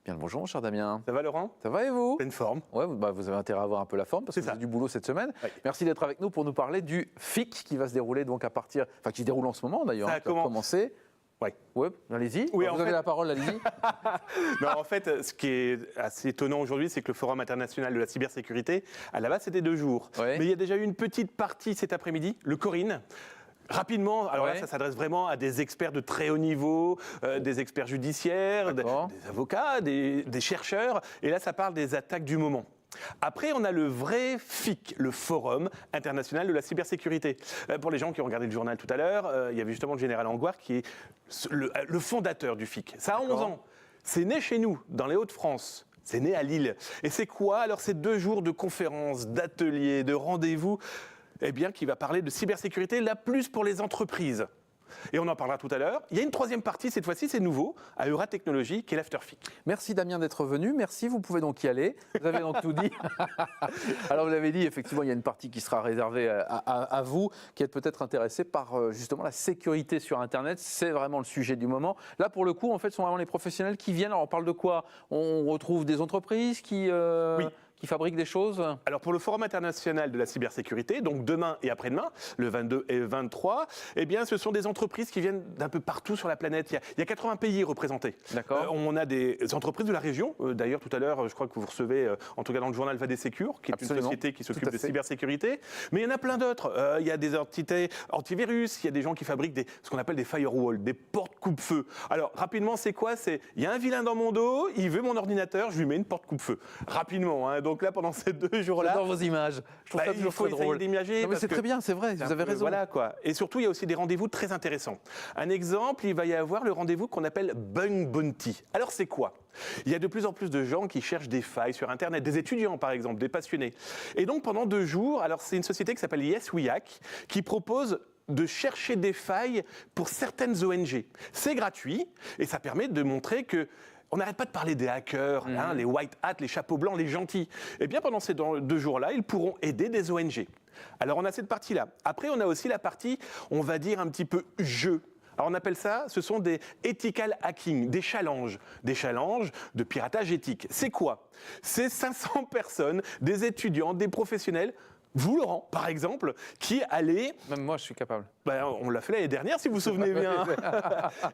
Bien le bonjour, mon cher Damien. Ça va, Laurent? Ça va et vous? Pleine forme. Ouais, vous avez intérêt à avoir un peu la forme parce que vous avez du boulot cette semaine. Oui. Merci d'être avec nous pour nous parler du FIC qui va se dérouler donc à partir, enfin qui se déroule en ce moment d'ailleurs, Ça a qui a commencé. Oui. Ouais, allez-y. Oui, vous avez la parole, allez-y. Non, en fait, ce qui est assez étonnant aujourd'hui, c'est que le Forum international de la cybersécurité, à la base, c'était 2 jours. Ouais. Mais il y a déjà eu une petite partie cet après-midi, le Corinne. Rapidement, alors là, Ouais. ça s'adresse vraiment à des experts de très haut niveau, des experts judiciaires, des avocats, des chercheurs. Et là, ça parle des attaques du moment. Après, on a le vrai FIC, le Forum international de la cybersécurité. Pour les gens qui ont regardé le journal tout à l'heure, il y avait justement le général Angoire qui est le fondateur du FIC. Ça a 11 ans. C'est né chez nous, dans les Hauts-de-France. C'est né à Lille. Et c'est quoi? Alors, c'est 2 jours de conférences, d'ateliers, de rendez-vous, eh bien, qui va parler de cybersécurité, là plus pour les entreprises. Et on en parlera tout à l'heure. Il y a une 3e partie, cette fois-ci, c'est nouveau, à Euratechnologie, qui est l'AfterFIC. Merci Damien d'être venu. Merci, vous pouvez donc y aller. Vous avez donc tout dit. Alors vous l'avez dit, effectivement, il y a une partie qui sera réservée à vous, qui êtes peut-être intéressé par justement la sécurité sur Internet. C'est vraiment le sujet du moment. Là, pour le coup, en fait, ce sont vraiment les professionnels qui viennent. Alors on parle de quoi? On retrouve des entreprises qui... Oui. Qui fabriquent des choses? Alors pour le Forum international de la cybersécurité, donc demain et après-demain, le 22 et 23, eh bien ce sont des entreprises qui viennent d'un peu partout sur la planète. Il y a 80 pays représentés. D'accord. On a des entreprises de la région. D'ailleurs, tout à l'heure, je crois que vous recevez, en tout cas dans le journal Vadesecure, qui est Absolument. une société qui s'occupe de fait. cybersécurité. Mais il y en a plein d'autres. Il y a des entités antivirus, il y a des gens qui fabriquent ce qu'on appelle des firewalls, des portes coupe-feu. Alors rapidement, c'est quoi? Il y a un vilain dans mon dos, il veut mon ordinateur, je lui mets une porte coupe-feu. Rapidement, hein. Donc là, pendant ces 2 jours-là... J'adore vos images. Je trouve ça toujours très drôle. D'imager. Non, mais c'est très bien, c'est vrai, vous avez raison. Voilà quoi. Et surtout, il y a aussi des rendez-vous très intéressants. Un exemple, il va y avoir le rendez-vous qu'on appelle Bug Bounty. Alors c'est quoi? Il y a de plus en plus de gens qui cherchent des failles sur Internet, des étudiants par exemple, des passionnés. Et donc pendant 2 jours, alors c'est une société qui s'appelle Yes We Hack qui propose de chercher des failles pour certaines ONG. C'est gratuit et ça permet de montrer que on n'arrête pas de parler des hackers, hein, les white hats, les chapeaux blancs, les gentils. Eh bien, pendant ces 2 jours-là, ils pourront aider des ONG. Alors, on a cette partie-là. Après, on a aussi la partie, on va dire, un petit peu jeu. Alors, on appelle ça, ce sont des ethical hacking, des challenges de piratage éthique. C'est quoi? C'est 500 personnes, des étudiants, des professionnels, vous, Laurent, par exemple, qui allez... Même moi, je suis capable. Ben, on l'a fait l'année dernière, si vous vous souvenez bien.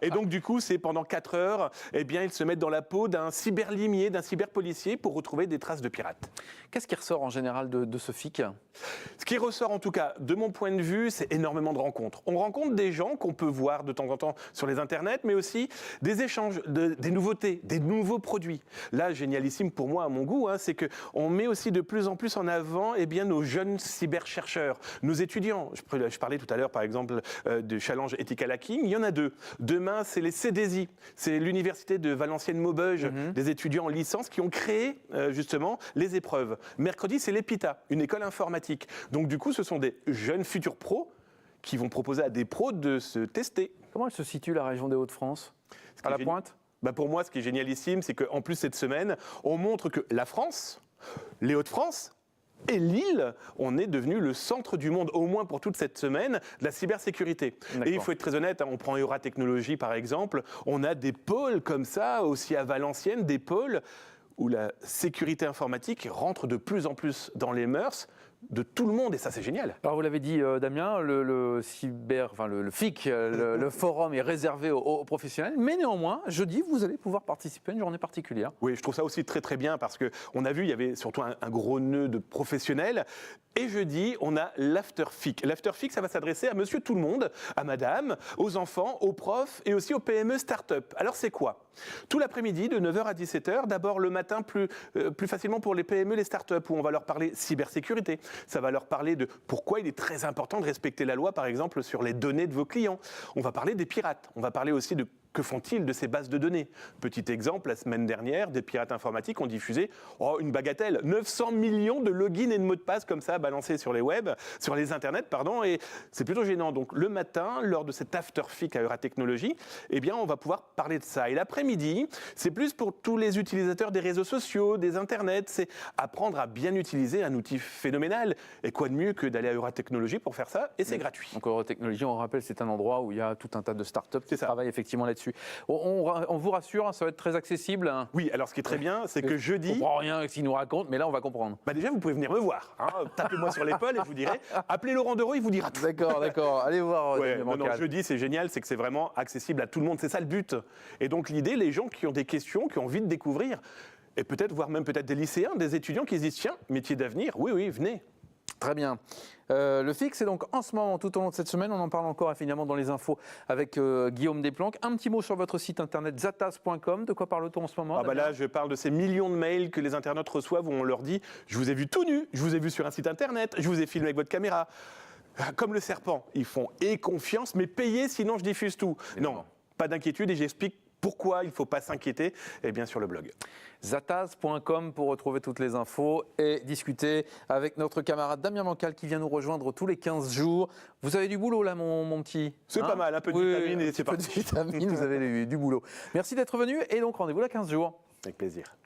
Et donc, du coup, c'est pendant 4 heures, eh bien, ils se mettent dans la peau d'un cyberlimier, d'un cyberpolicier pour retrouver des traces de pirates. Qu'est-ce qui ressort en général de ce FIC? Ce qui ressort, en tout cas, de mon point de vue, c'est énormément de rencontres. On rencontre des gens qu'on peut voir de temps en temps sur les internets, mais aussi des échanges, des nouveautés, des nouveaux produits. Là, génialissime pour moi, à mon goût, hein, c'est qu'on met aussi de plus en plus en avant eh bien, nos jeunes cyberchercheurs, nos étudiants. Je parlais tout à l'heure, par exemple, de Challenge Ethical Hacking. Il y en a 2. Demain, c'est les CDSI. C'est l'université de Valenciennes-Maubeuge, des étudiants en licence qui ont créé, justement, les épreuves. Mercredi, c'est l'EPITA, une école informatique. Donc, du coup, ce sont des jeunes futurs pros qui vont proposer à des pros de se tester. Comment elle se situe, la région des Hauts-de-France? À la pointe? Bah pour moi, ce qui est génialissime, c'est qu'en plus, cette semaine, on montre que la France, les Hauts-de-France, et Lille, on est devenu le centre du monde, au moins pour toute cette semaine, de la cybersécurité. Et il faut être très honnête, hein, on prend Euratechnologie par exemple, on a des pôles comme ça, aussi à Valenciennes, des pôles où la sécurité informatique rentre de plus en plus dans les mœurs de tout le monde, et ça c'est génial. Alors vous l'avez dit Damien, le FIC, le forum est réservé aux professionnels, mais néanmoins, jeudi, vous allez pouvoir participer à une journée particulière. Oui, je trouve ça aussi très très bien parce qu'on a vu, il y avait surtout un gros nœud de professionnels. Et jeudi, on a l'AfterFIC. L'AfterFIC, ça va s'adresser à monsieur tout le monde, à madame, aux enfants, aux profs et aussi aux PME start-up. Alors c'est quoi? Tout l'après-midi, de 9h à 17h, d'abord le matin plus facilement pour les PME, les start-up, où on va leur parler cybersécurité. Ça va leur parler de pourquoi il est très important de respecter la loi, par exemple, sur les données de vos clients. On va parler des pirates. On va parler aussi de que font-ils de ces bases de données. Petit exemple, la semaine dernière, des pirates informatiques ont diffusé une bagatelle, 900 millions de logins et de mots de passe comme ça balancés sur les web, sur les internets, pardon, et c'est plutôt gênant. Donc le matin, lors de cet AfterFIC à Euratechnologie, eh bien on va pouvoir parler de ça. Et l'après-midi, c'est plus pour tous les utilisateurs des réseaux sociaux, des internets, c'est apprendre à bien utiliser un outil phénoménal. Et quoi de mieux que d'aller à Euratechnologie pour faire ça, et c'est gratuit. Donc Euratechnologie, on rappelle, c'est un endroit où il y a tout un tas de startups qui travaillent effectivement là-dessus. là-dessus. On vous rassure, hein, ça va être très accessible. Hein. Oui, alors ce qui est très bien, c'est que jeudi... On ne comprend rien avec ce qu'il nous raconte, mais là, on va comprendre. Bah déjà, vous pouvez venir me voir. Hein. Tapez-moi sur l'épaule et je vous dirai. Appelez Laurent Dereau, il vous dira tout. D'accord. Allez voir. Ouais, Damien non, Mancal. jeudi, c'est génial, c'est que c'est vraiment accessible à tout le monde. C'est ça le but. Et donc l'idée, les gens qui ont des questions, qui ont envie de découvrir, et peut-être, voire même peut-être des lycéens, des étudiants qui se disent, tiens, métier d'avenir, oui, venez. Très bien. Le fixe est donc en ce moment, tout au long de cette semaine, on en parle encore finalement dans les infos avec Guillaume Desplanques. Un petit mot sur votre site internet zatas.com. De quoi parle-t-on en ce moment? Là, je parle de ces millions de mails que les internautes reçoivent où on leur dit, je vous ai vu tout nu, je vous ai vu sur un site internet, je vous ai filmé avec votre caméra. Comme le serpent, ils font confiance, mais payez sinon je diffuse tout. Évidemment. Non, pas d'inquiétude et j'explique pourquoi il ne faut pas s'inquiéter, et bien sur le blog. Zatas.com pour retrouver toutes les infos et discuter avec notre camarade Damien Mancal qui vient nous rejoindre tous les 15 jours. Vous avez du boulot là, mon petit? C'est pas mal, un peu de vitamine et c'est parti. Un peu de vitamine, vous avez du boulot. Merci d'être venu et donc rendez-vous là 15 jours. Avec plaisir.